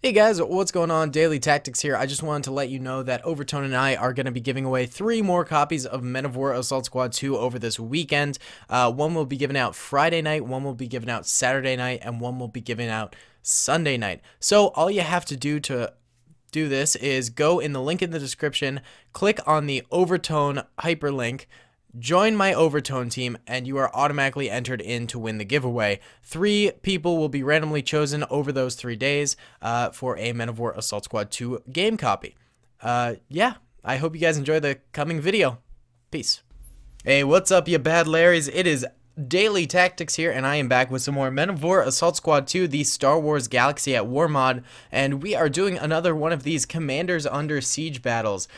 Hey guys, what's going on? Daily Tactics here. I just wanted to let you know that Overtone and I are going to be giving away 3 more copies of Men of War Assault Squad 2 over this weekend. One will be given out Friday night, one will be given out Saturday night, and one will be given out Sunday night. So all you have to do this is go in the link in the description, click on the Overtone hyperlink, join my Overtone team, and you are automatically entered in to win the giveaway. 3 people will be randomly chosen over those 3 days for a Men of War Assault Squad 2 game copy. Yeah, I hope you guys enjoy the coming video. Peace. Hey, what's up, you bad Larrys? It is Daily Tactics here, and I am back with some more Men of War Assault Squad 2, the Star Wars Galaxy at War mod, and we are doing another one of these Commanders Under Siege battles.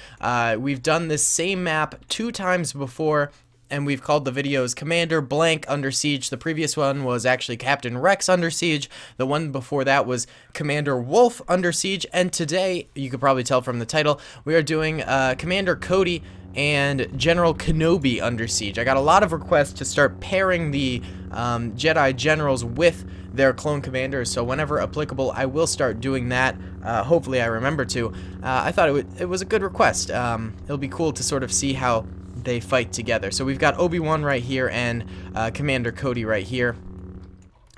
We've done this same map 2 times before, and we've called the videos Commander Blank Under Siege. The previous one was actually Captain Rex Under Siege. The one before that was Commander Wolf Under Siege, and today, you could probably tell from the title, we are doing Commander Cody and General Kenobi Under Siege. I got a lot of requests to start pairing the Jedi Generals with their clone commanders, so whenever applicable, I will start doing that. Hopefully I remember to. I thought it was a good request. It'll be cool to sort of see how they fight together. So we've got Obi-Wan right here and Commander Cody right here.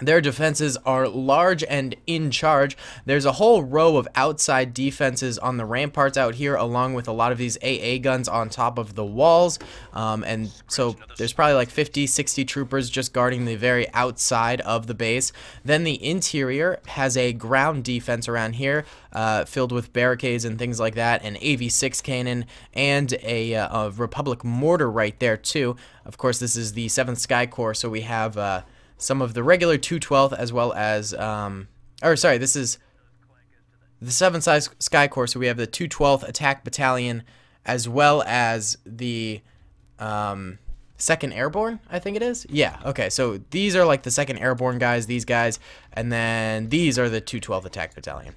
Their defenses are large and in charge. There's a whole row of outside defenses on the ramparts out here, along with a lot of these AA guns on top of the walls. And so there's probably like 50, 60 troopers just guarding the very outside of the base. Then the interior has a ground defense around here, filled with barricades and things like that, an AV-6 cannon, and a Republic mortar right there too. Of course, this is the 7th Sky Corps, so we have some of the regular 212th as well as, this is the 7th Sky Corps, so we have the 212th Attack Battalion as well as the 2nd Airborne, I think it is? Yeah, okay, so these are like the 2nd Airborne guys, these guys, and then these are the 212th Attack Battalion.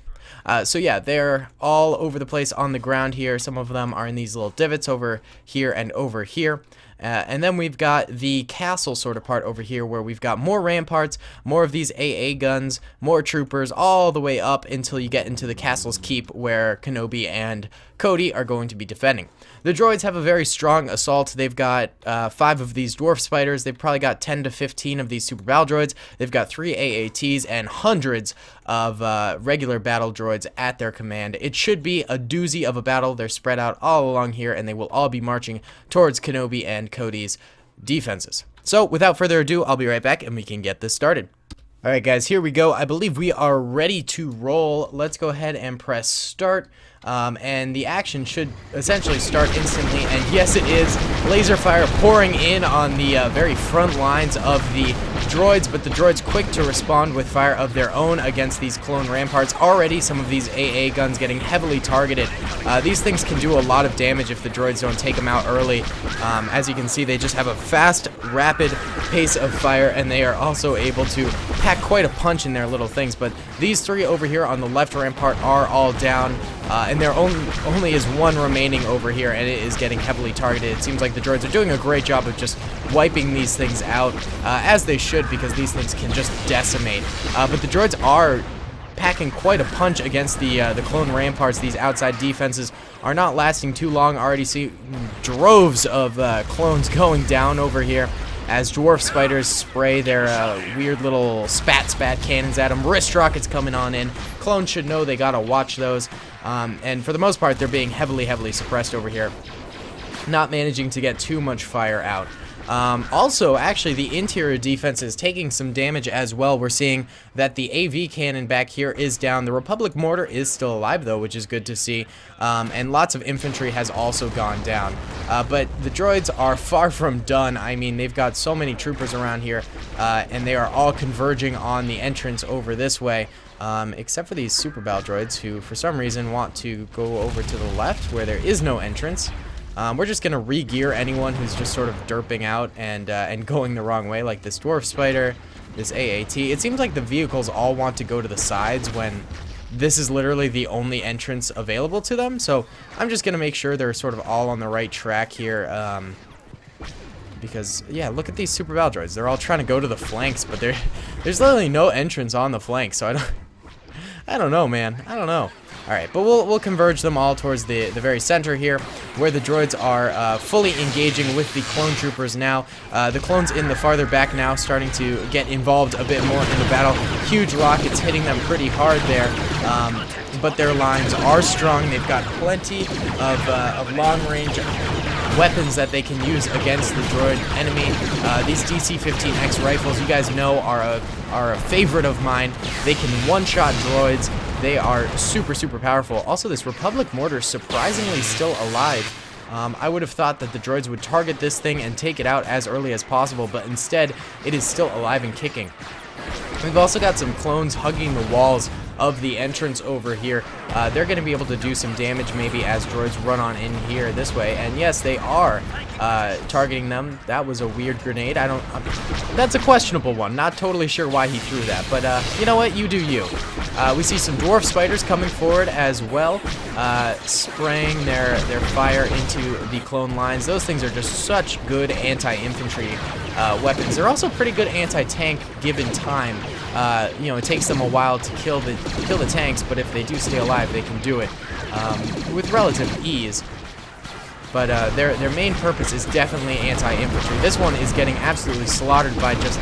So yeah, they're all over the place on the ground here. Some of them are in these little divots over here and over here. And then we've got the castle sort of part over here where we've got more ramparts, more of these AA guns, more troopers, all the way up until you get into the castle's keep where Kenobi and Cody are going to be defending. The droids have a very strong assault. They've got 5 of these dwarf spiders. They've probably got 10 to 15 of these super battle droids. They've got 3 AATs and hundreds of regular battle droids at their command. It should be a doozy of a battle. They're spread out all along here, and they will all be marching towards Kenobi and Cody's defenses. So without further ado, I'll be right back and we can get this started. Alright guys, here we go. I believe we are ready to roll. Let's go ahead and press start. And the action should essentially start instantly, and yes it is, laser fire pouring in on the very front lines of the droids, but the droids quick to respond with fire of their own against these clone ramparts. Already some of these AA guns getting heavily targeted. These things can do a lot of damage if the droids don't take them out early. As you can see, they just have a fast, rapid pace of fire, and they are also able to pack quite a punch in their little things, but these 3 over here on the left rampart are all down. And there only is 1 remaining over here, and it is getting heavily targeted. It seems like the droids are doing a great job of just wiping these things out, as they should, because these things can just decimate. But the droids are packing quite a punch against the clone ramparts. These outside defenses are not lasting too long. Already see droves of clones going down over here as dwarf spiders spray their weird little spat cannons at them. Wrist rockets coming on in. Clones should know they gotta watch those. And for the most part, they're being heavily suppressed over here, not managing to get too much fire out. Also, actually, the interior defense is taking some damage as well. We're seeing that the AV cannon back here is down. The Republic mortar is still alive, though, which is good to see. And lots of infantry has also gone down. But the droids are far from done. I mean, they've got so many troopers around here, and they are all converging on the entrance over this way. Except for these super battle droids, who for some reason want to go over to the left where there is no entrance. We're just going to re-gear anyone who's just sort of derping out and going the wrong way, like this dwarf spider, this AAT. It seems like the vehicles all want to go to the sides when this is literally the only entrance available to them. So I'm just going to make sure they're sort of all on the right track here. Because, yeah, look at these super battle droids. They're all trying to go to the flanks, but there's literally no entrance on the flanks, so I I don't know, man. I don't know. Alright, but we'll converge them all towards the very center here, where the droids are fully engaging with the clone troopers now. The clones in the farther back now starting to get involved a bit more in the battle. Huge rockets hitting them pretty hard there, but their lines are strong. They've got plenty of long-range weapons that they can use against the droid enemy. These DC-15X rifles, you guys know, are a favorite of mine. They can one-shot droids. They are super, super powerful. Also, this Republic mortar surprisingly still alive. I would have thought that the droids would target this thing and take it out as early as possible, but instead, it is still alive and kicking. We've also got some clones hugging the walls of the entrance over here. They're going to be able to do some damage maybe as droids run on in here this way. And yes, they are targeting them. That was a weird grenade. That's a questionable one. Not totally sure why he threw that. But you know what? You do you. We see some dwarf spiders coming forward as well, spraying their fire into the clone lines. Those things are just such good anti-infantry weapons. They're also pretty good anti-tank given time. You know, it takes them a while to kill the tanks, but if they do stay alive, they can do it with relative ease. But their main purpose is definitely anti-infantry. This one is getting absolutely slaughtered by just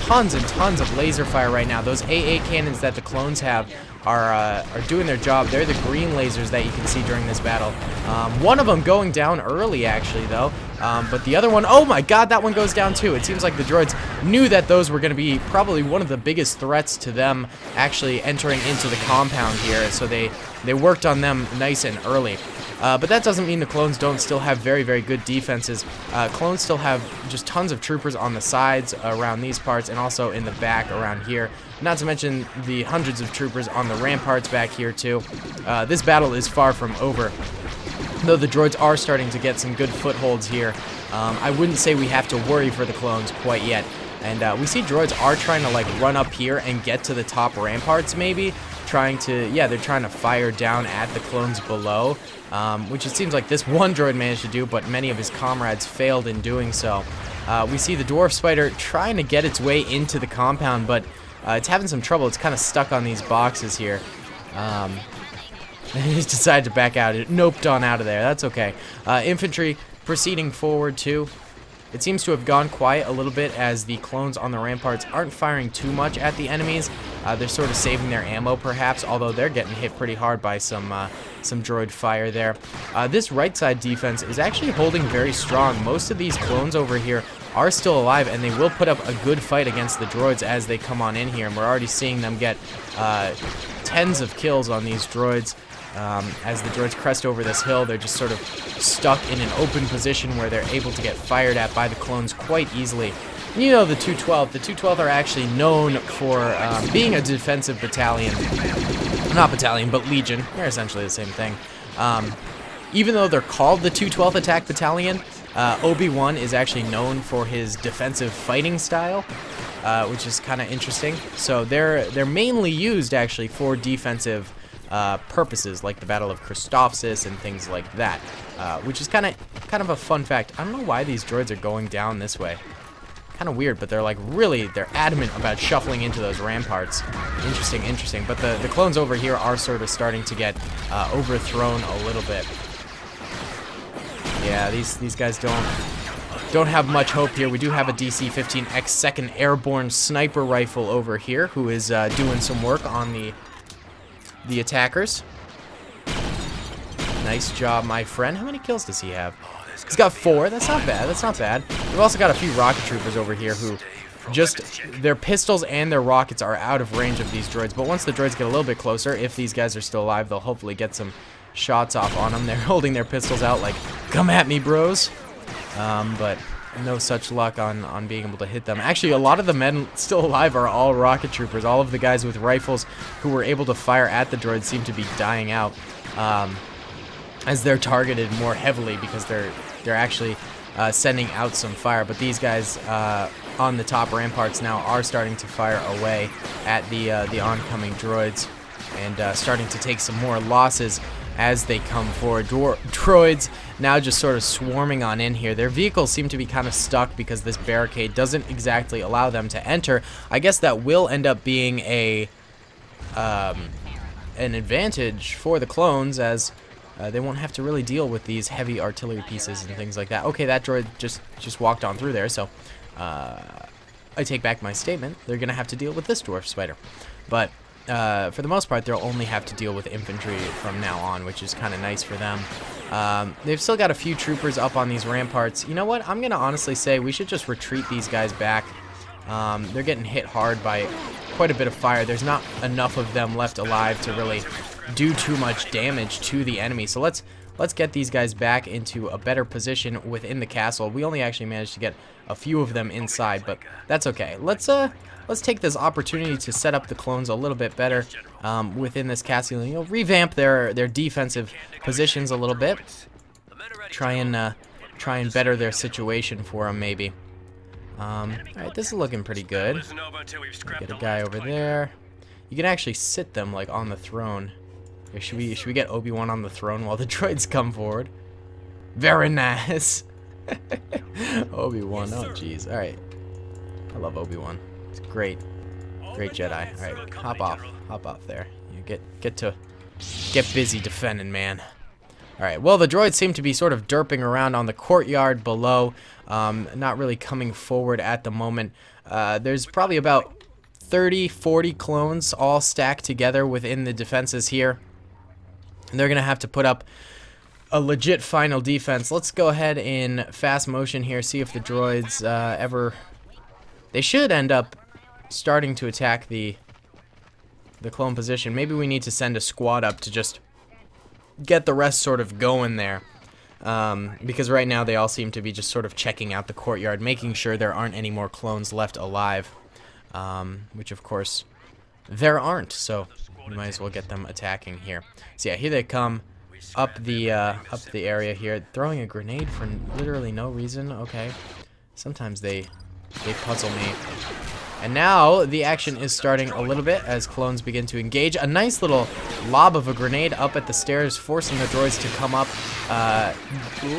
tons and tons of laser fire right now. Those AA cannons that the clones have are doing their job. They're the green lasers that you can see during this battle. One of them going down early, actually, though. But the other one, oh my god, that one goes down too. It seems like the droids knew that those were going to be probably one of the biggest threats to them actually entering into the compound here. So they worked on them nice and early. But that doesn't mean the clones don't still have very, very good defenses. Clones still have just tons of troopers on the sides around these parts and also in the back around here. Not to mention the hundreds of troopers on the ramparts back here too. This battle is far from over, though the droids are starting to get some good footholds here. I wouldn't say we have to worry for the clones quite yet. And we see droids are trying to like run up here and get to the top ramparts maybe. They're trying to fire down at the clones below, which it seems like this one droid managed to do, but many of his comrades failed in doing so. We see the dwarf spider trying to get its way into the compound, but it's having some trouble. It's kind of stuck on these boxes here. He's decided to back out. It noped on out of there. That's okay. Infantry proceeding forward too. It seems to have gone quiet a little bit as the clones on the ramparts aren't firing too much at the enemies. They're sort of saving their ammo perhaps, although they're getting hit pretty hard by some droid fire there. This right side defense is actually holding very strong. Most of these clones over here are still alive, and they will put up a good fight against the droids as they come on in here, and we're already seeing them get tens of kills on these droids. As the droids crest over this hill, they're just sort of stuck in an open position where they're able to get fired at by the clones quite easily. You know, the 212. The 212 are actually known for being a defensive battalion. Not battalion, but legion. They're essentially the same thing. Even though they're called the 212th Attack Battalion, Obi-Wan is actually known for his defensive fighting style, which is kind of interesting. So they're mainly used actually for defensive purposes, like the Battle of Christophsis and things like that, which is kind of a fun fact. I don't know why these droids are going down this way. Kind of weird, but they're adamant about shuffling into those ramparts. Interesting. But the clones over here are sort of starting to get overthrown a little bit. Yeah, these guys don't have much hope here. We do have a DC-15X second airborne sniper rifle over here who is doing some work on the attackers. Nice job, my friend. How many kills does he have? He's got 4. That's not bad. That's not bad. We've also got a few rocket troopers over here who just, their pistols and their rockets are out of range of these droids. But once the droids get a little bit closer, if these guys are still alive, they'll hopefully get some shots off on them. They're holding their pistols out like, come at me, bros. But no such luck on being able to hit them. Actually, a lot of the men still alive are all rocket troopers. All of the guys with rifles who were able to fire at the droids seem to be dying out as they're targeted more heavily because they're actually sending out some fire. But these guys on the top ramparts now are starting to fire away at the oncoming droids and starting to take some more losses as they come forward. Droids now just sort of swarming on in here. Their vehicles seem to be kind of stuck because this barricade doesn't exactly allow them to enter. I guess that will end up being a an advantage for the clones, as they won't have to really deal with these heavy artillery pieces and things like that. Okay, that droid just walked on through there, so I take back my statement. They're going to have to deal with this dwarf spider. But for the most part, they'll only have to deal with infantry from now on, which is kind of nice for them. They've still got a few troopers up on these ramparts. You know what? I'm going to honestly say we should just retreat these guys back. They're getting hit hard by quite a bit of fire. There's not enough of them left alive to really do too much damage to the enemy. So let's get these guys back into a better position within the castle. We only actually managed to get a few of them inside, but that's okay. Let's take this opportunity to set up the clones a little bit better within this castle. You know, revamp their defensive positions a little bit. Try and better their situation for them, maybe. Alright, this is looking pretty good. Get a guy over there. You can actually sit them like on the throne. Here, should we get Obi-Wan on the throne while the droids come forward? Very nice. Obi-Wan, oh jeez. Alright. I love Obi-Wan. It's great. Great Jedi. Alright, hop off there. You get busy defending, man. Alright, well, the droids seem to be sort of derping around on the courtyard below, not really coming forward at the moment. There's probably about 30-40 clones all stacked together within the defenses here. And they're going to have to put up a legit final defense. Let's go ahead in fast motion here, see if the droids ever... They should end up starting to attack the clone position. Maybe we need to send a squad up to just get the rest sort of going there. Because right now they all seem to be just sort of checking out the courtyard, making sure there aren't any more clones left alive. Which of course there aren't, so we might as well get them attacking here. So yeah, here they come up the area here, throwing a grenade for literally no reason. Okay, sometimes they puzzle me. And now the action is starting a little bit as clones begin to engage. A nice little lob of a grenade up at the stairs, forcing the droids to come up.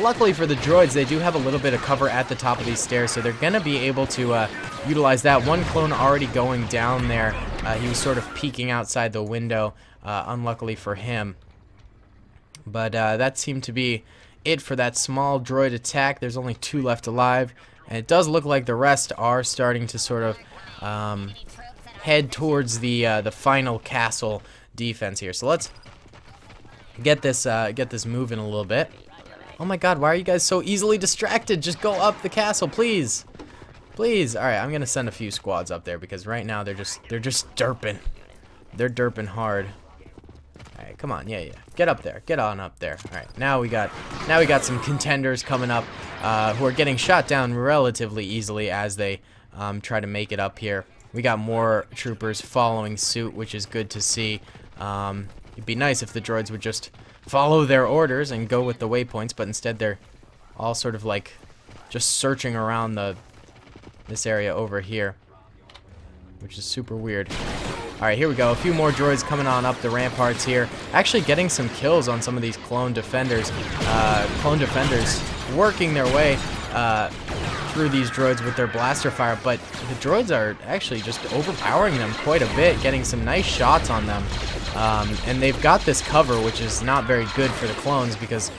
Luckily for the droids, they do have a little bit of cover at the top of these stairs, so they're going to be able to utilize that. One clone already going down there. He was sort of peeking outside the window, unluckily for him. But that seemed to be it for that small droid attack. There's only 2 left alive, and it does look like the rest are starting to sort of head towards the final castle defense here. So let's get this moving a little bit. Oh my God, why are you guys so easily distracted? Just go up the castle, please, please. All right, I'm gonna send a few squads up there because right now they're just derping. They're derping hard. All right, come on, yeah, get up there, get on up there. All right, now we got some contenders coming up who are getting shot down relatively easily as they try to make it up here. We got more troopers following suit, which is good to see. It'd be nice if the droids would just follow their orders and go with the waypoints, but instead they're all sort of like just searching around this area over here, which is super weird. Alright, here we go. A few more droids coming on up the ramparts here. Actually getting some kills on some of these clone defenders. Clone defenders working their way through these droids with their blaster fire, but the droids are actually just overpowering them quite a bit, getting some nice shots on them. And they've got this cover, which is not very good for the clones because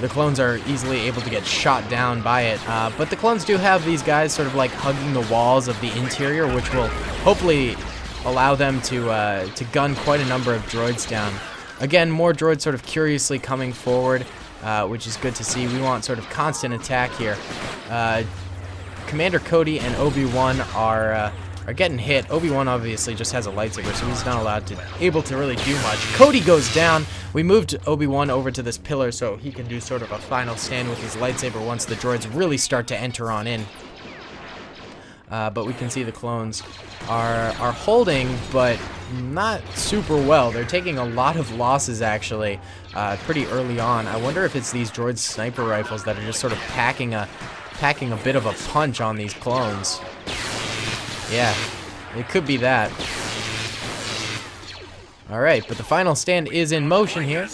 the clones are easily able to get shot down by it. But the clones do have these guys sort of like hugging the walls of the interior, which will hopefully allow them to gun quite a number of droids down. Again, more droids sort of curiously coming forward, which is good to see. We want sort of constant attack here. Commander Cody and Obi-Wan are getting hit. Obi-Wan obviously just has a lightsaber, so he's not able to really do much. Cody goes down. We moved Obi-Wan over to this pillar so he can do sort of a final stand with his lightsaber once the droids really start to enter on in. But we can see the clones are holding, but not super well. They're taking a lot of losses, actually, pretty early on. I wonder if it's these droid sniper rifles that are just sort of packing a bit of a punch on these clones. Yeah, it could be that. Alright, but the final stand is in motion here.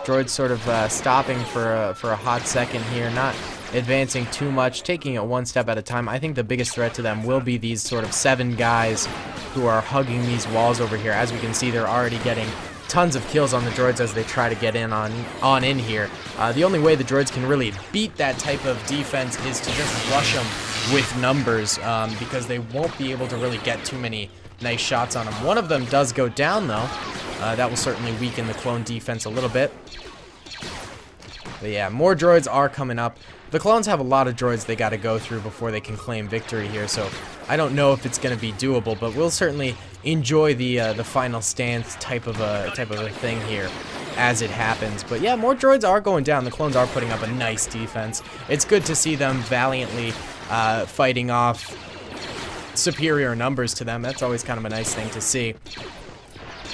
Droid's sort of stopping for a hot second here, not advancing too much, taking it one step at a time. I think the biggest threat to them will be these sort of 7 guys who are hugging these walls over here. As we can see, they're already getting tons of kills on the droids as they try to get in on in here. The only way the droids can really beat that type of defense is to just rush them with numbers, because they won't be able to really get too many nice shots on them. One of them does go down, though. That will certainly weaken the clone defense a little bit. But yeah, more droids are coming up. The clones have a lot of droids they got to go through before they can claim victory here, so I don't know if it's going to be doable, but we'll certainly enjoy the final stance type of a thing here as it happens. But yeah, more droids are going down. The clones are putting up a nice defense. It's good to see them valiantly fighting off superior numbers to them. That's always kind of a nice thing to see.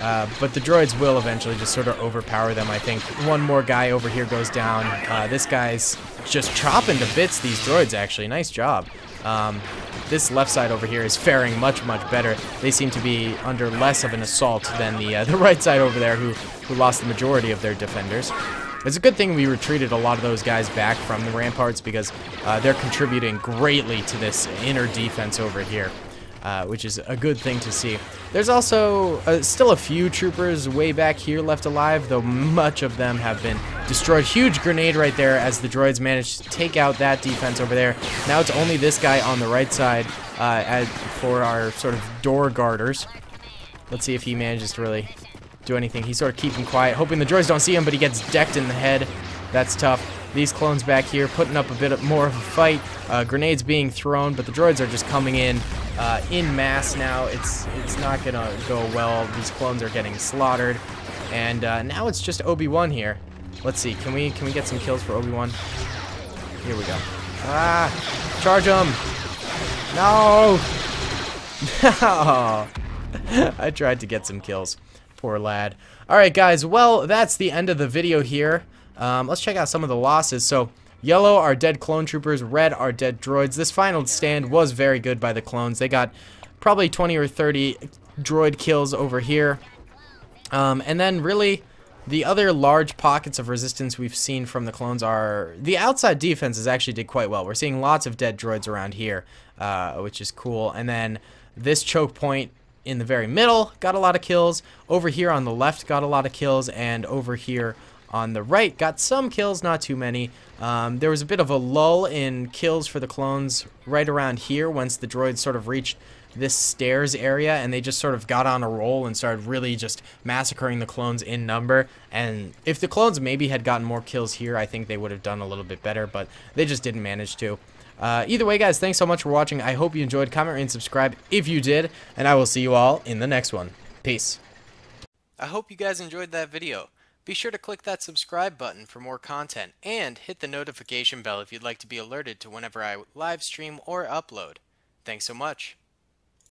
But the droids will eventually just sort of overpower them, I think. One more guy over here goes down. This guy's just chopping to bits these droids, actually. Nice job. This left side over here is faring much, much better. They seem to be under less of an assault than the right side over there, who lost the majority of their defenders. It's a good thing we retreated a lot of those guys back from the ramparts, because they're contributing greatly to this inner defense over here. Which is a good thing to see. There's also still a few troopers way back here left alive, though much of them have been destroyed. Huge grenade right there as the droids managed to take out that defense over there. Now it's only this guy on the right side for our sort of door guarders. Let's see if he manages to really do anything. He's sort of keeping quiet, hoping the droids don't see him, but he gets decked in the head. That's tough. These clones back here putting up a bit more of a fight. Grenades being thrown, but the droids are just coming in mass now. It's not gonna go well. These clones are getting slaughtered, and now it's just Obi-Wan here. Let's see. Can we get some kills for Obi-Wan? Here we go. Ah! Charge him! No! No! I tried to get some kills. Poor lad. All right, guys. Well, that's the end of the video here. Let's check out some of the losses. So, yellow are dead clone troopers, red are dead droids. This final stand was very good by the clones. They got probably 20 or 30 droid kills over here. And then really, the other large pockets of resistance we've seen from the clones are... The outside defenses actually did quite well. We're seeing lots of dead droids around here, which is cool. And then this choke point in the very middle got a lot of kills. Over here on the left got a lot of kills. And over here on the right got some kills, not too many. There was a bit of a lull in kills for the clones right around here once the droids sort of reached this stairs area, and they just sort of got on a roll and started really just massacring the clones in number. And if the clones maybe had gotten more kills here, I think they would have done a little bit better, but they just didn't manage to. Either way, guys, thanks so much for watching. I hope you enjoyed. Comment and subscribe if you did, and I will see you all in the next one. Peace. I hope you guys enjoyed that video. Be sure to click that subscribe button for more content, and hit the notification bell if you'd like to be alerted to whenever I live stream or upload. Thanks so much.